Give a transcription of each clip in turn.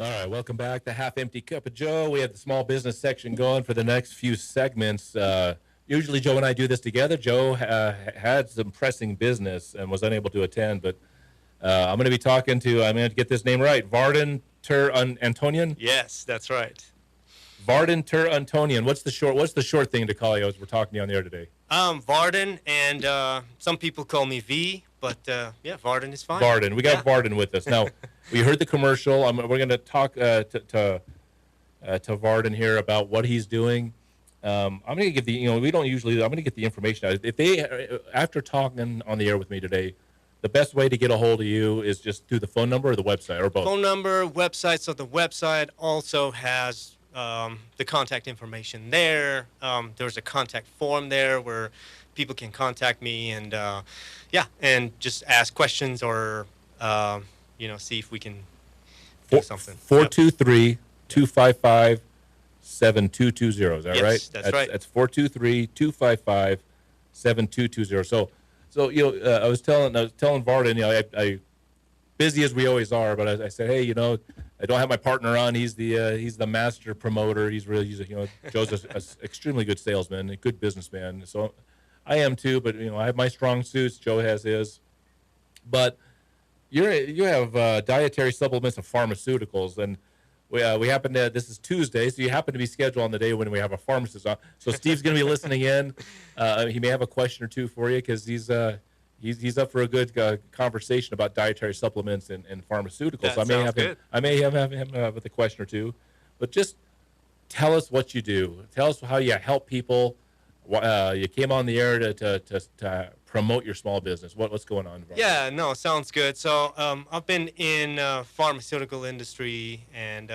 All right, welcome back to Half Empty Cup of Joe. We have the small business section going for the next few segments. Usually, Joe and I do this together. Joe had some pressing business and was unable to attend, but I'm going to be talking to, I'm going to get this name right, Vardan Antonian? Yes, that's right. Vardan Antonian. What's the short thing to call you as we're talking to you on the air today? Vardan, and some people call me V, but yeah, Vardan is fine. Vardan. We got Vardan with us. Now, we heard the commercial. We're going to talk to Vardan here about what he's doing. I'm going to give we don't usually, I'm going to get the information out. If they, after talking on the air with me today, the best way to get a hold of you is just through the phone number or the website, or both? Phone number, website. So the website also has the contact information there. There's a contact form there where people can contact me and and just ask questions or see if we can do something. 423-255-7220. Is that yes, right? That's right. That's 423-255-7220. So I was telling Vardan, I busy as we always are, but I said, hey, I don't have my partner on. He's the master promoter. Joe's an extremely good salesman, a good businessman. So I am too, but I have my strong suits. Joe has his. But you have dietary supplements and pharmaceuticals, and we happen to. This is Tuesday, so you happen to be scheduled on the day when we have a pharmacist on. So Steve's going to be listening in. He may have a question or two for you because he's up for a good conversation about dietary supplements and pharmaceuticals. That sounds good. I may have him with a question or two, but just tell us what you do. Tell us how you help people. You came on the air to promote your small business. What's going on? Vardan? Yeah, no, sounds good. So I've been in pharmaceutical industry and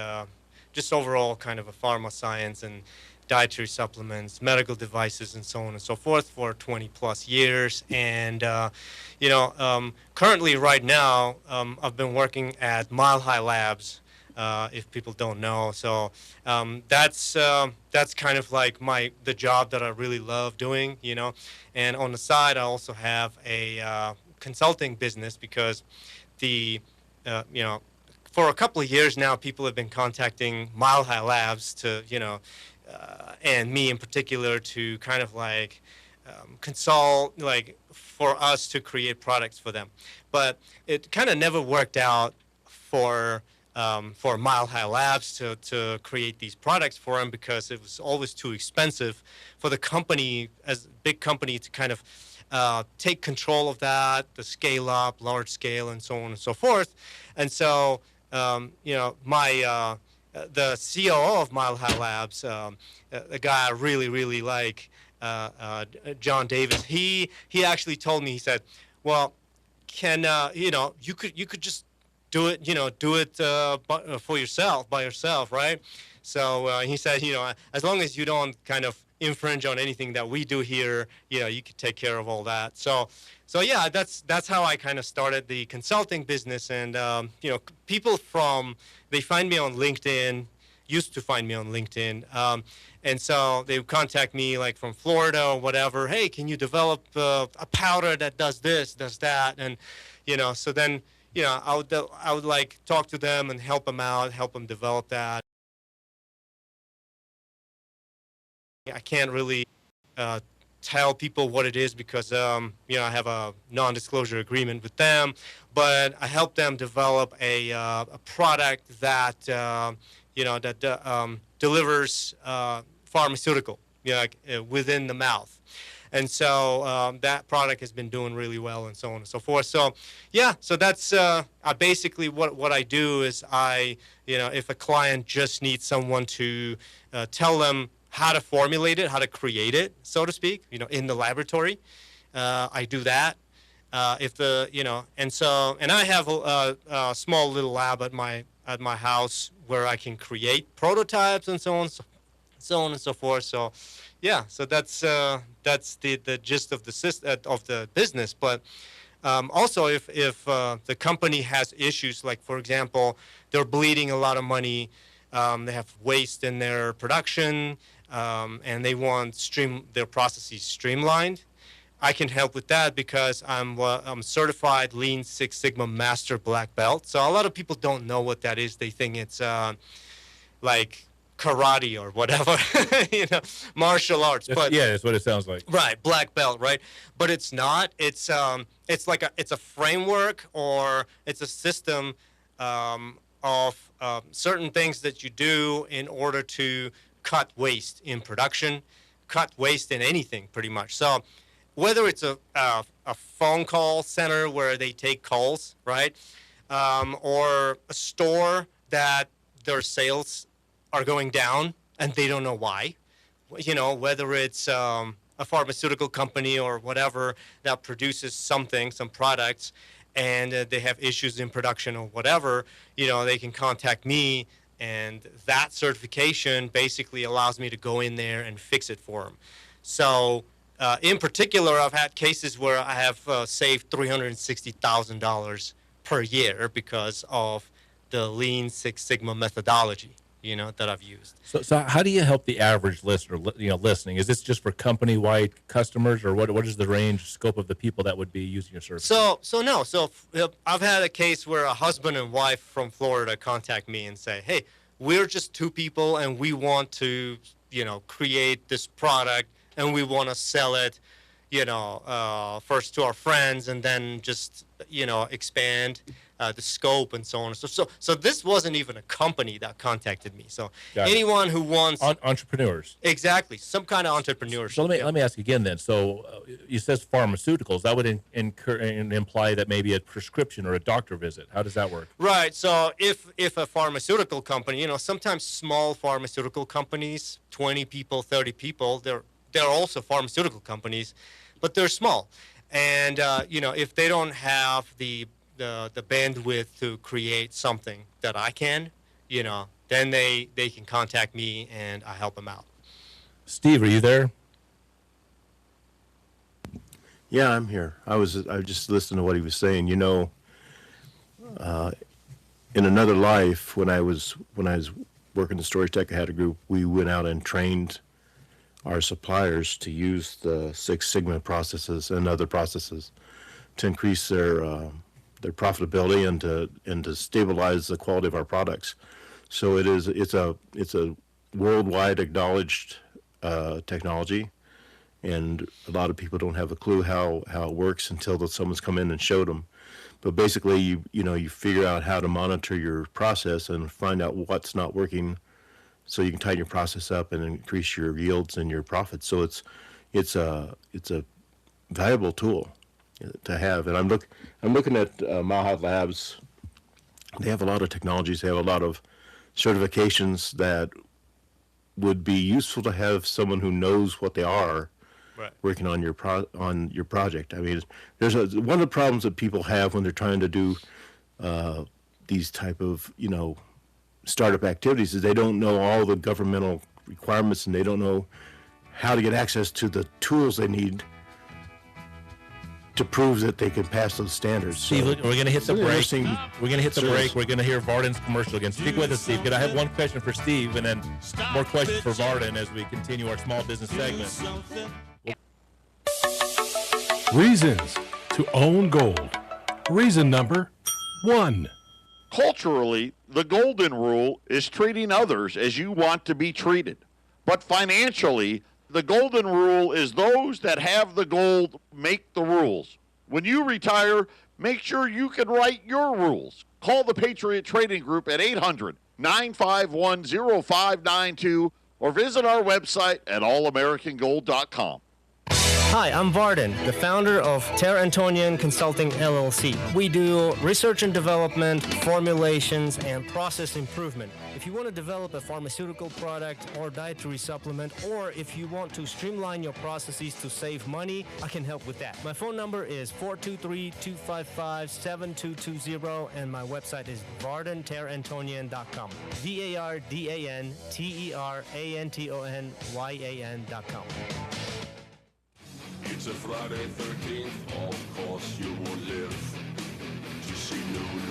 just overall kind of a pharma science and dietary supplements, medical devices, and so on and so forth for 20 plus years. And, currently right now, I've been working at Mile High Labs, if people don't know. So that's kind of like the job that I really love doing, And on the side, I also have a consulting business because for a couple of years now, people have been contacting Mile High Labs to, and me in particular to kind of consult, for us to create products for them. But it kind of never worked out for Mile High Labs to create these products for them because it was always too expensive for the company, as a big company, to kind of take control of that, the scale up, large scale, and so on and so forth. And so, the COO of Mile High Labs, a guy I really, really like, John Davis, he actually told me, he said, well, you could just do it, for yourself, by yourself, right? So he said, as long as you don't kind of infringe on anything that we do here, you could take care of all that. So yeah, that's how I kind of started the consulting business. And people they find me on LinkedIn, used to find me on LinkedIn, and so they would contact me from Florida or whatever. Hey, can you develop a powder that does this, does that, and so then I would talk to them and help them out, help them develop that. I can't really tell people what it is because I have a non-disclosure agreement with them, but I help them develop a product that delivers pharmaceutical within the mouth. And so that product has been doing really well and so on and so forth. So yeah, so that's basically what I do is if a client just needs someone to tell them how to formulate it, how to create it, so to speak, in the laboratory, I do that. And I have a small little lab at my house where I can create prototypes and so on and so forth. So yeah, so that's the gist of the business. But also, if the company has issues, like for example, they're bleeding a lot of money, they have waste in their production, and they want their processes streamlined, I can help with that because I'm certified Lean Six Sigma Master Black Belt. So a lot of people don't know what that is. They think it's like karate or whatever, martial arts. But Yeah, that's what it sounds like. right, black belt, right? But it's not. It's like it's a framework, or it's a system of certain things that you do in order to cut waste in production, cut waste in anything, pretty much. So whether it's a phone call center where they take calls, right, or a store that their sales are going down and they don't know why, whether it's a pharmaceutical company or whatever that produces some products, and they have issues in production or whatever, they can contact me, and that certification basically allows me to go in there and fix it for them. So in particular, I've had cases where I have saved $360,000 per year because of the Lean Six Sigma methodology, that I've used. So how do you help the average listener, listening? Is this just for company-wide customers, or what is the range, scope of the people that would be using your service? So I've had a case where a husband and wife from Florida contact me and say, hey, we're just two people and we want to, create this product, and we want to sell it, first to our friends, and then just, expand the scope and so on. So this wasn't even a company that contacted me. So anyone who wants entrepreneurs, exactly, some kind of entrepreneurship. So let me ask again then. So you says pharmaceuticals. That would imply that maybe a prescription or a doctor visit. How does that work? Right. So if a pharmaceutical company, sometimes small pharmaceutical companies, 20 people, 30 people, they're also pharmaceutical companies, but they're small. And, if they don't have the bandwidth to create something that I can, then they can contact me and I help them out. Steve, are you there? Yeah, I'm here. I was just listening to what he was saying. In another life, when I was working the Storage Tech, I had a group. We went out and trained our suppliers to use the Six Sigma processes and other processes to increase their profitability and to stabilize the quality of our products. So it's a worldwide acknowledged technology, and a lot of people don't have a clue how it works until someone's come in and showed them. But basically, you figure out how to monitor your process and find out what's not working, so you can tighten your process up and increase your yields and your profits. So it's a valuable tool to have. And I'm looking at Mile Labs. They have a lot of technologies. They have a lot of certifications that would be useful to have someone who knows what they are, right, working on your project. I mean, one of the problems that people have when they're trying to do these type of startup activities is they don't know all the governmental requirements, and they don't know how to get access to the tools they need to prove that they can pass those standards. Steve, we're going to hit the break. We're going to hit the break. We're going to hear Vardan's commercial again. Stick with us, Steve, because I have one question for Steve and then more questions for Vardan as we continue our small business segment. Reasons to own gold. Reason number 1. Culturally, the golden rule is treating others as you want to be treated. But financially, the golden rule is those that have the gold make the rules. When you retire, make sure you can write your rules. Call the Patriot Trading Group at 800-951-0592 or visit our website at allamericangold.com. Hi, I'm Vardan, the founder of Ter Antonian Consulting LLC. We do research and development, formulations, and process improvement. If you want to develop a pharmaceutical product or dietary supplement, or if you want to streamline your processes to save money, I can help with that. My phone number is 423-255-7220, and my website is vardanterantonian.com. VARDANTERANTONYAN.com. It's a Friday 13th, of course you will live to see noon.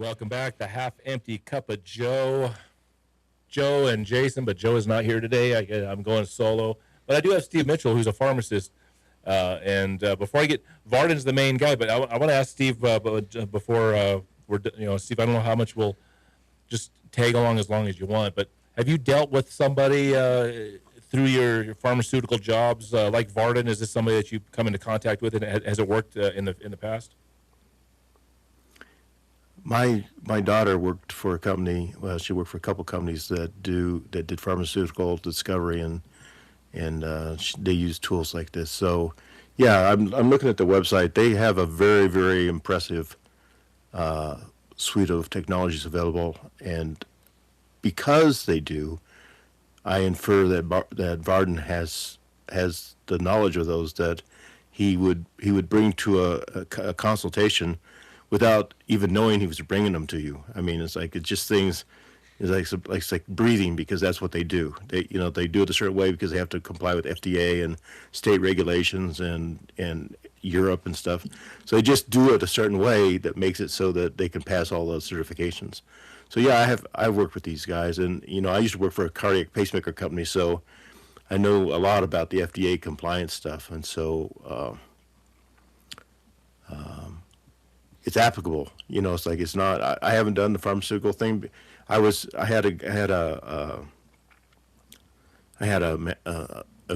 Welcome back. The half-empty cup of Joe and Jason, but Joe is not here today. I'm going solo, but I do have Steve Mitchell, who's a pharmacist. And before I get, Vardan's the main guy, but I want to ask Steve before Steve, I don't know how much we'll just tag along as long as you want, but have you dealt with somebody through your pharmaceutical jobs like Vardan? Is this somebody that you come into contact with, and has it worked in the past? My daughter worked for a company. Well, she worked for a couple companies that did pharmaceutical discovery, and they use tools like this. So, yeah, I'm looking at the website. They have a very, very impressive suite of technologies available, and because they do, I infer that Vardan has the knowledge of those that he would bring to a consultation without even knowing he was bringing them to you. I mean, it's just things. It's like breathing, because that's what they do. They do it a certain way because they have to comply with FDA and state regulations and Europe and stuff. So they just do it a certain way that makes it so that they can pass all those certifications. So yeah, I've worked with these guys, and I used to work for a cardiac pacemaker company, so I know a lot about the FDA compliance stuff, and so it's applicable. It's like it's not. I haven't done the pharmaceutical thing. I had a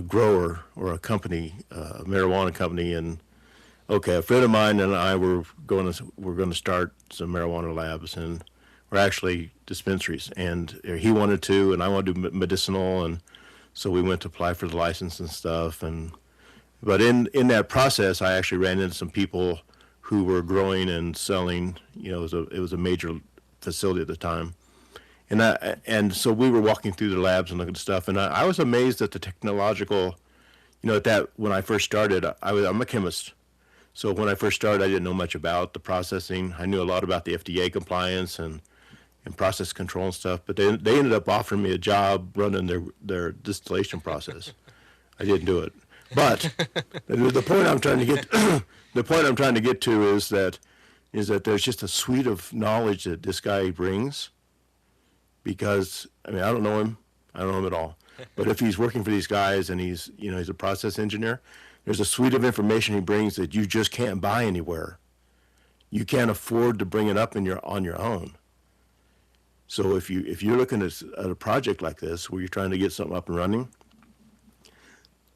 grower or a company, a marijuana company, and a friend of mine and I were going to start some marijuana labs, and we're actually dispensaries, and he wanted to, and I wanted to do medicinal, and so we went to apply for the license and stuff, but in that process, I actually ran into some people who were growing and selling. It was a major facility at the time. And so we were walking through the labs and looking at stuff, and I was amazed at the technological, when I first started, I'm a chemist. So when I first started, I didn't know much about the processing. I knew a lot about the FDA compliance and process control and stuff, but they ended up offering me a job running their distillation process. I didn't do it. But the point I'm trying to get to is that there's just a suite of knowledge that this guy brings. Because I don't know him at all. But if he's working for these guys and he's a process engineer, there's a suite of information he brings that you just can't buy anywhere. You can't afford to bring it up on your own. So if you're looking at a project like this where you're trying to get something up and running,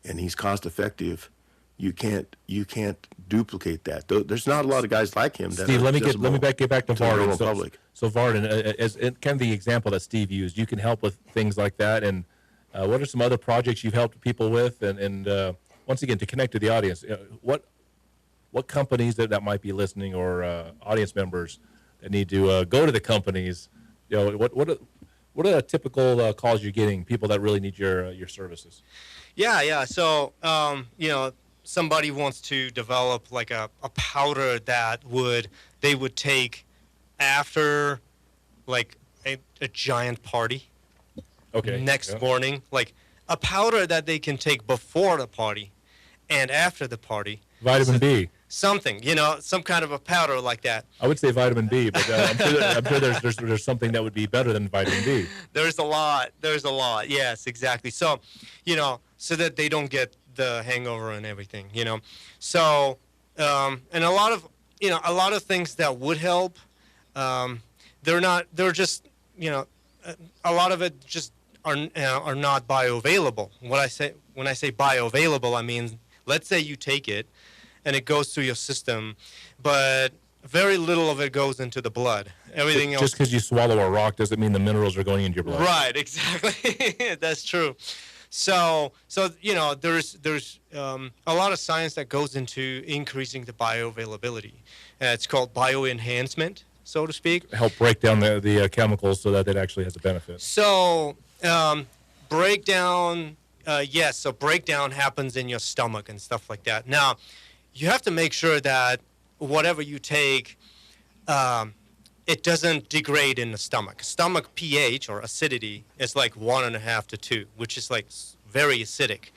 and he's cost effective, you can't duplicate that. There's not a lot of guys like him. Steve, let me get back to Vardan. Public. So Vardan, as kind of the example that Steve used, you can help with things like that. And what are some other projects you've helped people with? And once again, to connect to the audience, what companies that might be listening, or audience members that need to go to the companies? What are the typical calls you're getting? People that really need your services. Yeah. So somebody wants to develop like a powder that they would take after like a giant party. Okay. Next morning, like a powder that they can take before the party and after the party. Vitamin B. Something, some kind of a powder like that. I would say vitamin B, but I'm sure there's something that would be better than vitamin B. There's a lot. Yes, exactly. So, so that they don't get the hangover and everything, So, and a lot of things that would help, they're just, a lot of it just are not bioavailable. When I say bioavailable, I mean, let's say you take it and it goes through your system, but very little of it goes into the blood. Everything else. Just because you swallow a rock doesn't mean the minerals are going into your blood. Right, exactly. That's true. So there's a lot of science that goes into increasing the bioavailability. It's called bioenhancement, so to speak. Help break down the chemicals so that it actually has a benefit. So breakdown, yes. So breakdown happens in your stomach and stuff like that. Now, you have to make sure that whatever you take, it doesn't degrade in the stomach. Stomach pH, or acidity, is like 1.5 to 2, which is like very acidic.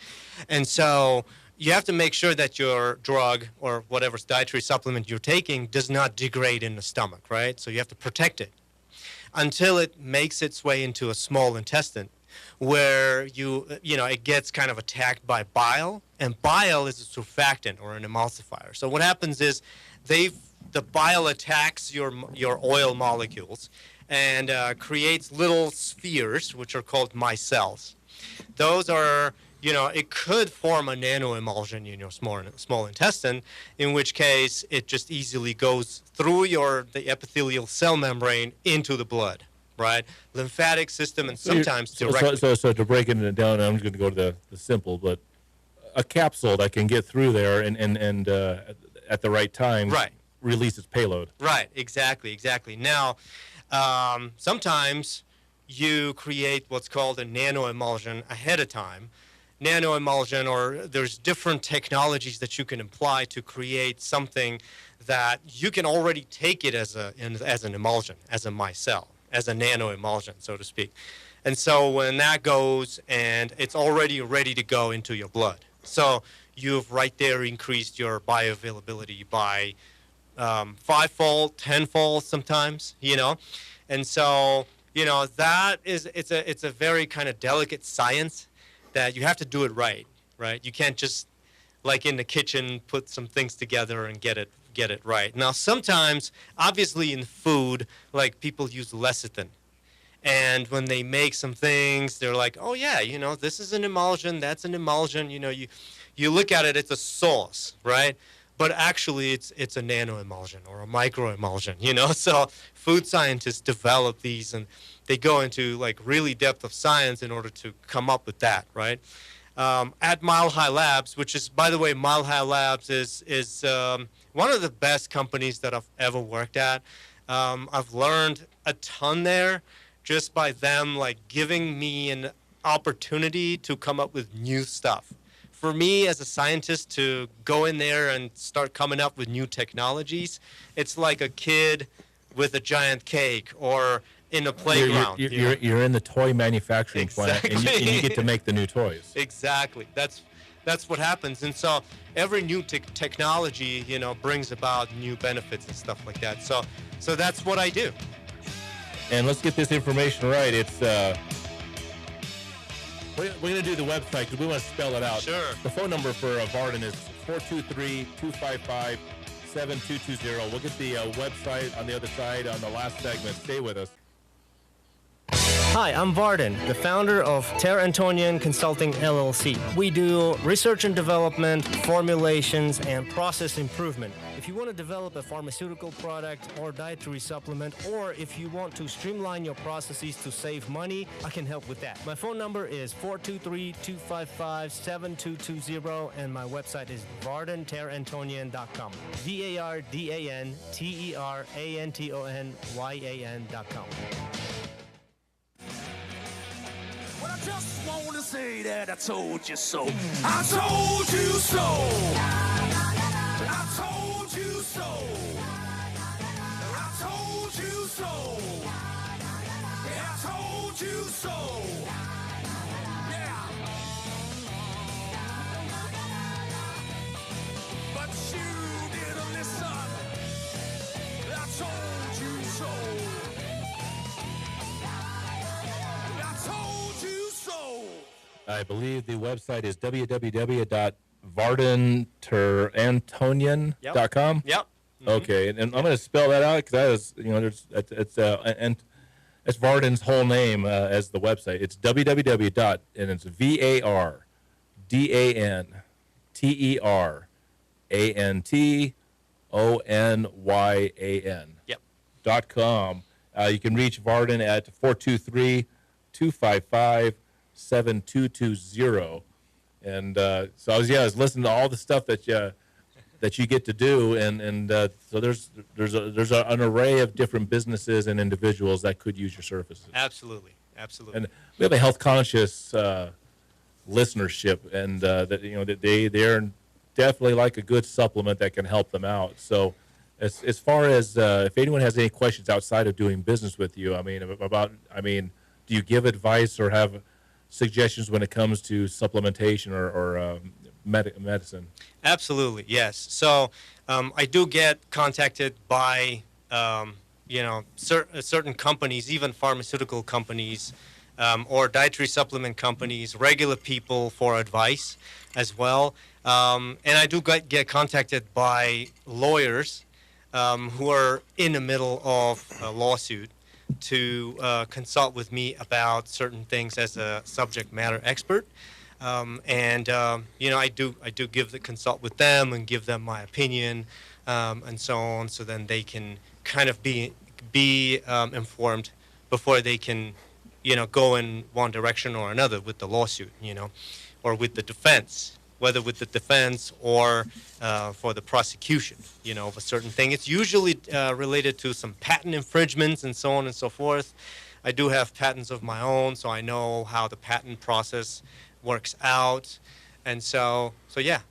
And so, you have to make sure that your drug or whatever dietary supplement you're taking does not degrade in the stomach, right? So you have to protect it until it makes its way into a small intestine, where it gets kind of attacked by bile, and bile is a surfactant or an emulsifier. So what happens is the bile attacks your oil molecules and creates little spheres, which are called micelles. Those are, it could form a nanoemulsion in your small intestine, in which case it just easily goes through the epithelial cell membrane into the blood, right? Lymphatic system, and sometimes directly. So to break it down, I'm going to go to the simple, but a capsule that can get through there and at the right time, right, release its payload. Right, exactly. Now, sometimes you create what's called a nanoemulsion ahead of time. Nanoemulsion, or there's different technologies that you can apply to create something that you can already take it as an emulsion, as a micelle, as a nanoemulsion, so to speak. And so when that goes, and it's already ready to go into your blood. So you've right there increased your bioavailability by 5-fold, 10-fold sometimes, And so, it's a very kind of delicate science that you have to do it right? You can't just, like in the kitchen, put some things together and get it right. Now, sometimes, obviously in food, like people use lecithin. And when they make some things, they're like, oh yeah, this is an emulsion, that's an emulsion. You look at it, it's a sauce, right? But actually, it's a nanoemulsion or a microemulsion, So food scientists develop these, and they go into like really depth of science in order to come up with that, right? At Mile High Labs, which is, by the way, Mile High Labs is one of the best companies that I've ever worked at. I've learned a ton there just by them like giving me an opportunity to come up with new stuff. For me as a scientist to go in there and start coming up with new technologies, it's like a kid with a giant cake or in a playground. You're in the toy manufacturing plant, and you get to make the new toys. Exactly. That's what happens. And so every new technology, brings about new benefits and stuff like that. So that's what I do. And let's get this information right. It's we're going to do the website because we want to spell it out. Sure. The phone number for Vardan is 423-255-7220. We'll get the website on the other side on the last segment. Stay with us. Hi, I'm Vardan, the founder of Ter Antonian Consulting LLC. We do research and development, formulations, and process improvement. If you want to develop a pharmaceutical product or dietary supplement, or if you want to streamline your processes to save money, I can help with that. My phone number is 423-255-7220, and my website is vardanterantonian.com. VARDANTERANTONYAN.com. Well, I just want to say that I told you so. I told you so. I told you so. I told you so. Yeah, I told you so. Yeah. But you didn't listen. I told you so. I believe the website is www.vardanterantonian.com. Yep. Mm-hmm. Okay, and I'm going to spell that out because it's Vardan's whole name as the website. It's www. And it's VARDANTERANTONYAN. Yep. .com. You can reach Vardan at 423-255-7220. And so I was listening to all the stuff that you get to do, and so there's an array of different businesses and individuals that could use your services. Absolutely. And we have a health conscious listenership, and that they're definitely like a good supplement that can help them out. So as far as if anyone has any questions outside of doing business with you, do you give advice or have suggestions when it comes to supplementation or medicine. Absolutely, yes. So I do get contacted by certain companies, even pharmaceutical companies, or dietary supplement companies, regular people for advice as well. And I do get contacted by lawyers who are in the middle of a lawsuit to consult with me about certain things as a subject matter expert. I do consult with them and give them my opinion, and so on, so then they can kind of be informed before they can, go in one direction or another with the lawsuit, or with the defense, whether with the defense or for the prosecution, of a certain thing. It's usually related to some patent infringements and so on and so forth. I do have patents of my own, so I know how the patent process works out, and so yeah,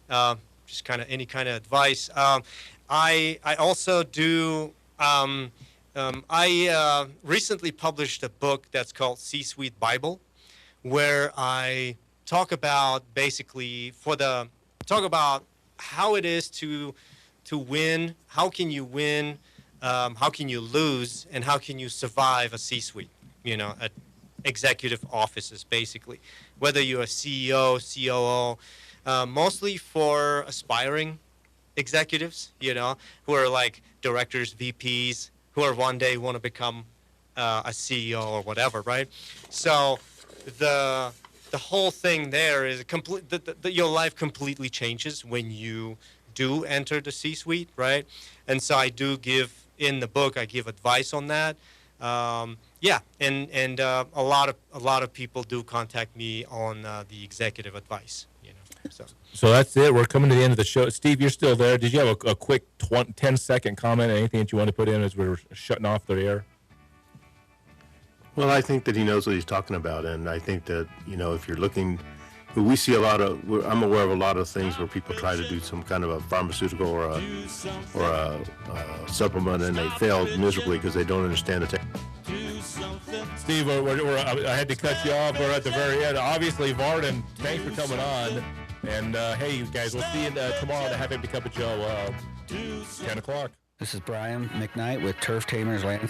just kind of any kind of advice. I also do. I recently published a book that's called C-Suite Bible, where I talk about talk about how it is to win. How can you win? How can you lose? And how can you survive a C-suite? At executive offices, basically, whether you're a CEO, COO, mostly for aspiring executives, who are like directors, VPs, who are one day want to become a CEO or whatever, right? So the whole thing there is your life completely changes when you do enter the C-suite, right? And so I do give in the book, I give advice on that. Yeah, and a lot of people do contact me on the executive advice, So that's it. We're coming to the end of the show. Steve, you're still there. Did you have a quick 10-second comment, anything that you want to put in as we're shutting off the air? Well, I think that he knows what he's talking about, and I think that, if you're looking, we see I'm aware of a lot of things where people try to do some kind of a pharmaceutical or a supplement, and they fail miserably because they don't understand the technology. Steve, I had to cut you off. We're at the very end. Obviously, Vardan, thanks for coming on. And, hey, you guys, we'll see you tomorrow on the Happy Cup of Joe, 10 o'clock. This is Brian McKnight with Turf Tamers Landscape.